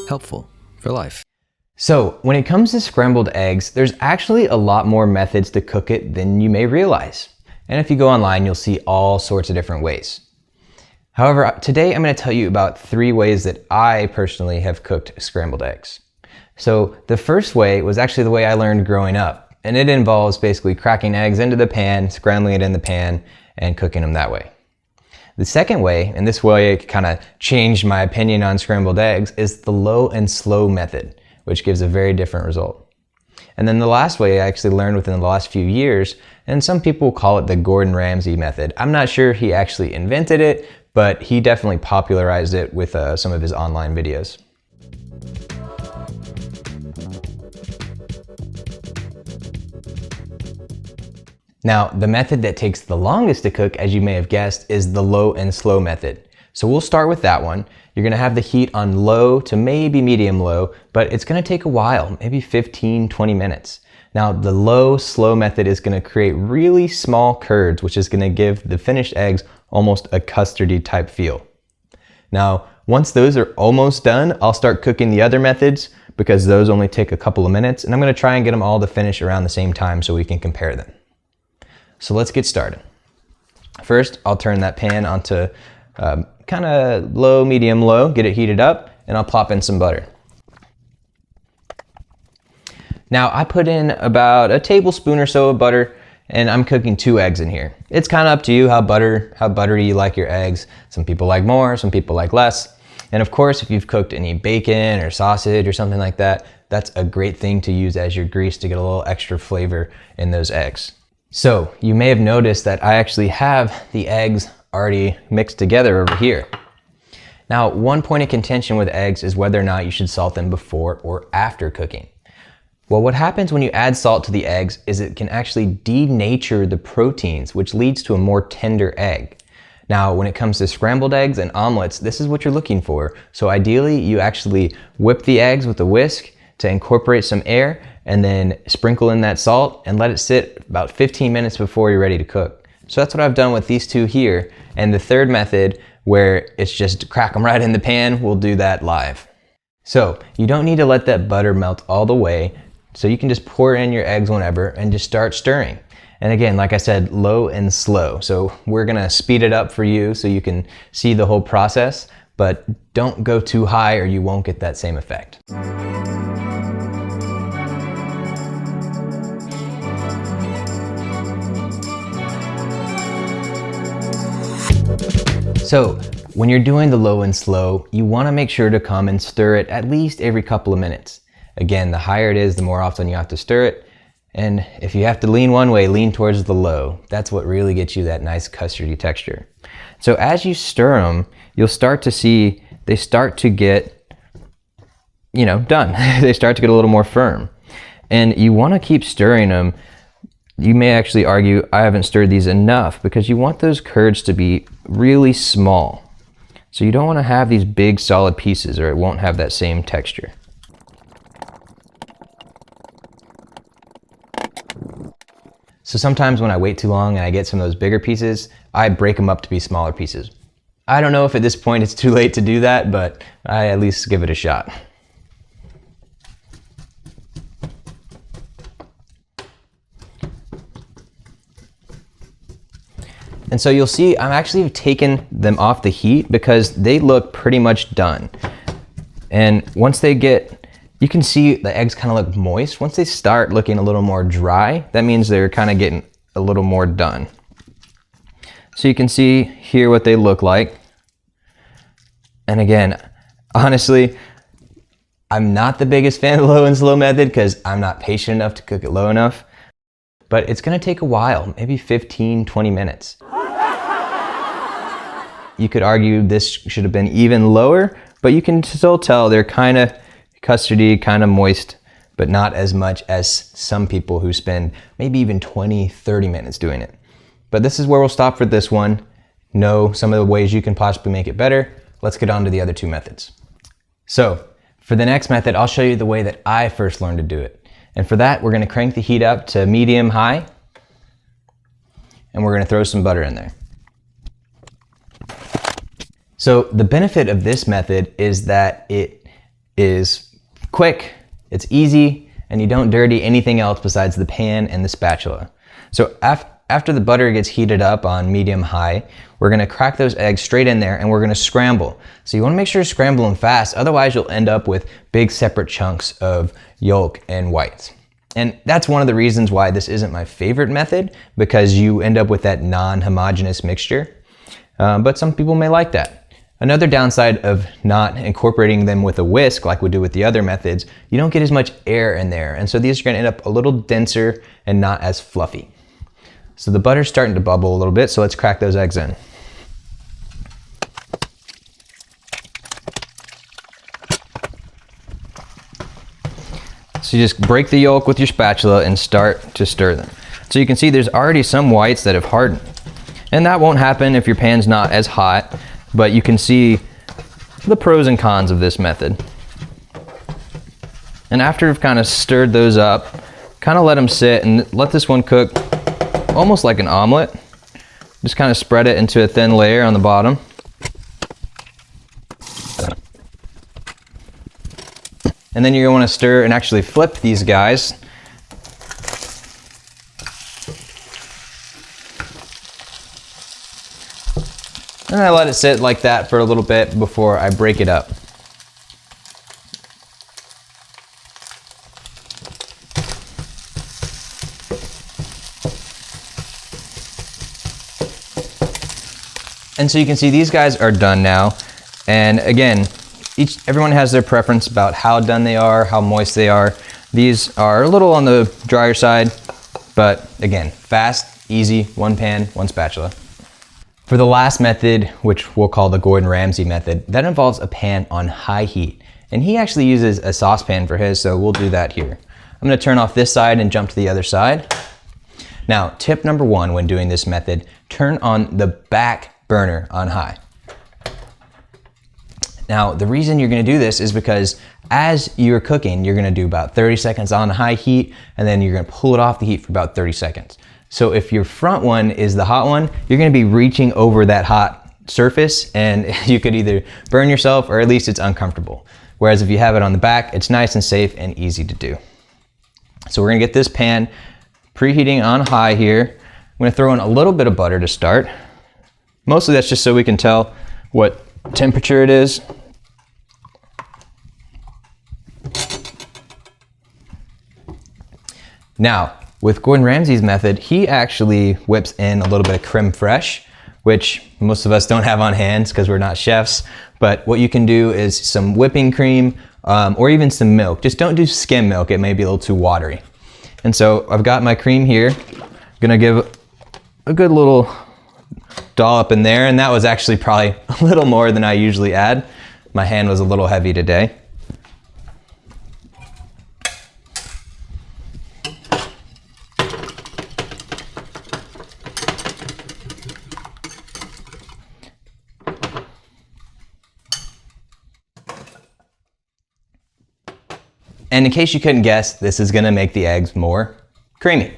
Helpful for life. So when it comes to scrambled eggs, there's actually a lot more methods to cook it than you may realize. And if you go online, you'll see all sorts of different ways. However, today I'm going to tell you about 3 ways that I personally have cooked scrambled eggs. So the first way was actually the way I learned growing up, and it involves basically cracking eggs into the pan, scrambling it in the pan, and cooking them that way. The second way, and this way it kind of changed my opinion on scrambled eggs, is the low and slow method, which gives a very different result. And then the last way I actually learned within the last few years, and some people call it the Gordon Ramsay method. I'm not sure he actually invented it, but he definitely popularized it with some of his online videos. Now, the method that takes the longest to cook, as you may have guessed, is the low and slow method. So we'll start with that one. You're gonna have the heat on low to maybe medium low, but it's gonna take a while, maybe 15-20 minutes. Now, the low slow method is gonna create really small curds, which is gonna give the finished eggs almost a custardy type feel. Now, once those are almost done, I'll start cooking the other methods because those only take a couple of minutes, and I'm gonna try and get them all to finish around the same time so we can compare them. So let's get started. First, I'll turn that pan onto kind of low, medium, low, get it heated up, and I'll plop in some butter. Now, I put in about a tablespoon or so of butter, and I'm cooking 2 eggs in here. It's kind of up to you how buttery you like your eggs. Some people like more, some people like less. And of course, if you've cooked any bacon or sausage or something like that, that's a great thing to use as your grease to get a little extra flavor in those eggs. So you may have noticed that I actually have the eggs already mixed together over here. Now, one point of contention with eggs is whether or not you should salt them before or after cooking. Well, what happens when you add salt to the eggs is it can actually denature the proteins, which leads to a more tender egg. Now, when it comes to scrambled eggs and omelets, this is what you're looking for. So ideally, you actually whip the eggs with a whisk to incorporate some air, and then sprinkle in that salt and let it sit about 15 minutes before you're ready to cook. So that's what I've done with these 2 here. And the third method, where it's just crack them right in the pan, we'll do that live. So you don't need to let that butter melt all the way. So you can just pour in your eggs whenever and just start stirring. And again, like I said, low and slow. So we're gonna speed it up for you so you can see the whole process, but don't go too high or you won't get that same effect. So when you're doing the low and slow, you want to make sure to come and stir it at least every couple of minutes. Again, the higher it is, the more often you have to stir it. And if you have to lean one way, lean towards the low. That's what really gets you that nice custardy texture. So as you stir them, you'll start to see they start to get, done. They start to get a little more firm. And you want to keep stirring them. You may actually argue, I haven't stirred these enough, because you want those curds to be really small. So you don't want to have these big solid pieces or it won't have that same texture. So sometimes when I wait too long and I get some of those bigger pieces, I break them up to be smaller pieces. I don't know if at this point it's too late to do that, but I at least give it a shot. And so you'll see I'm actually taking them off the heat because they look pretty much done. And once they get, you can see the eggs kind of look moist. Once they start looking a little more dry, that means they're kind of getting a little more done. So you can see here what they look like. And again, honestly, I'm not the biggest fan of the low and slow method because I'm not patient enough to cook it low enough. But it's gonna take a while, maybe 15-20 minutes. You could argue this should have been even lower, but you can still tell they're kind of custardy, kind of moist, but not as much as some people who spend maybe even 20-30 minutes doing it. But this is where we'll stop for this one. Know some of the ways you can possibly make it better. Let's get on to the other 2 methods. So for the next method, I'll show you the way that I first learned to do it. And for that, we're gonna crank the heat up to medium high, and we're gonna throw some butter in there. So the benefit of this method is that it is quick, it's easy, and you don't dirty anything else besides the pan and the spatula. So after the butter gets heated up on medium-high, we're gonna crack those eggs straight in there and we're gonna scramble. So you wanna make sure you scramble them fast, otherwise you'll end up with big separate chunks of yolk and whites. And that's one of the reasons why this isn't my favorite method, because you end up with that non-homogeneous mixture. But some people may like that. Another downside of not incorporating them with a whisk like we do with the other methods, you don't get as much air in there. And so these are gonna end up a little denser and not as fluffy. So the butter's starting to bubble a little bit, so let's crack those eggs in. So you just break the yolk with your spatula and start to stir them. So you can see there's already some whites that have hardened. And that won't happen if your pan's not as hot, but you can see the pros and cons of this method. And after you've kind of stirred those up, kind of let them sit and let this one cook almost like an omelet. Just kind of spread it into a thin layer on the bottom. And then you're gonna want to stir and actually flip these guys. And I let it sit like that for a little bit before I break it up. And so you can see these guys are done now. And again, everyone has their preference about how done they are, how moist they are. These are a little on the drier side, but again, fast, easy, one pan, one spatula. For the last method, which we'll call the Gordon Ramsay method, that involves a pan on high heat. And he actually uses a saucepan for his, so we'll do that here. I'm gonna turn off this side and jump to the other side. Now, tip number one when doing this method, turn on the back burner on high. Now, the reason you're gonna do this is because as you're cooking, you're gonna do about 30 seconds on high heat, and then you're gonna pull it off the heat for about 30 seconds. So if your front one is the hot one, you're gonna be reaching over that hot surface and you could either burn yourself or at least it's uncomfortable. Whereas if you have it on the back, it's nice and safe and easy to do. So we're gonna get this pan preheating on high here. I'm gonna throw in a little bit of butter to start. Mostly that's just so we can tell what temperature it is. Now, with Gordon Ramsay's method, he actually whips in a little bit of creme fraiche, which most of us don't have on hand because we're not chefs. But what you can do is some whipping cream or even some milk. Just don't do skim milk, it may be a little too watery. And so I've got my cream here. I'm gonna give a good little dollop in there, and that was actually probably a little more than I usually add. My hand was a little heavy today. And in case you couldn't guess, this is gonna make the eggs more creamy.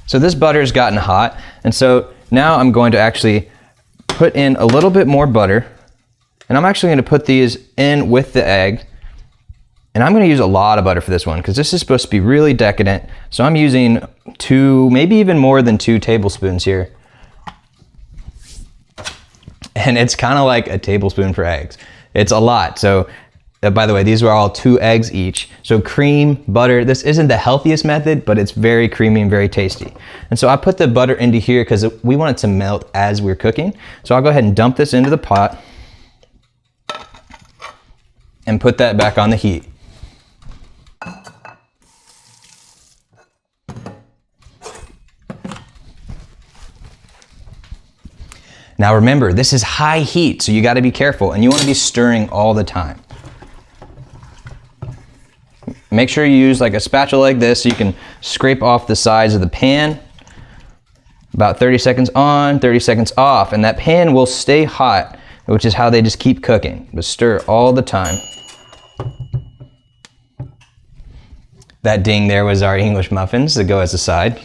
So this butter's gotten hot, and so now I'm going to actually put in a little bit more butter, and I'm actually gonna put these in with the egg, and I'm gonna use a lot of butter for this one because this is supposed to be really decadent. So I'm using 2, maybe even more than 2 tablespoons here. And it's kind of like a tablespoon for eggs. It's a lot. So by the way, these were all 2 eggs each. So cream, butter, this isn't the healthiest method, but it's very creamy and very tasty. And so I put the butter into here because we want it to melt as we're cooking. So I'll go ahead and dump this into the pot and put that back on the heat. Now remember, this is high heat, so you gotta be careful and you wanna be stirring all the time. Make sure you use like a spatula like this so you can scrape off the sides of the pan. About 30 seconds on, 30 seconds off, and that pan will stay hot, which is how they just keep cooking. But stir all the time. That ding there was our English muffins that go as a side.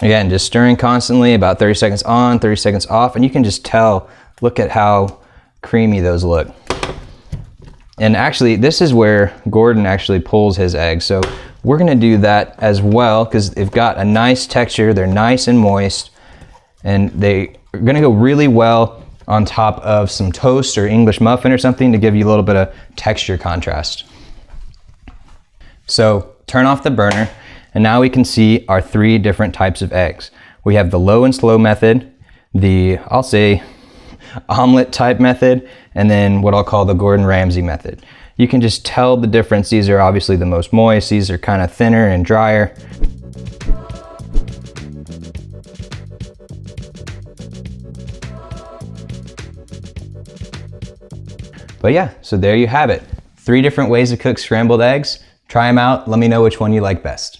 Again, just stirring constantly, about 30 seconds on, 30 seconds off, and you can just tell, look at how creamy those look. And actually, this is where Gordon actually pulls his eggs. So we're gonna do that as well, because they've got a nice texture, they're nice and moist, and they are gonna go really well on top of some toast or English muffin or something to give you a little bit of texture contrast. So turn off the burner, and now we can see our 3 different types of eggs. We have the low and slow method, the, I'll say, omelet type method, and then what I'll call the Gordon Ramsay method. You can just tell the difference. These are obviously the most moist. These are kind of thinner and drier. But yeah, so there you have it. 3 different ways to cook scrambled eggs. Try them out. Let me know which one you like best.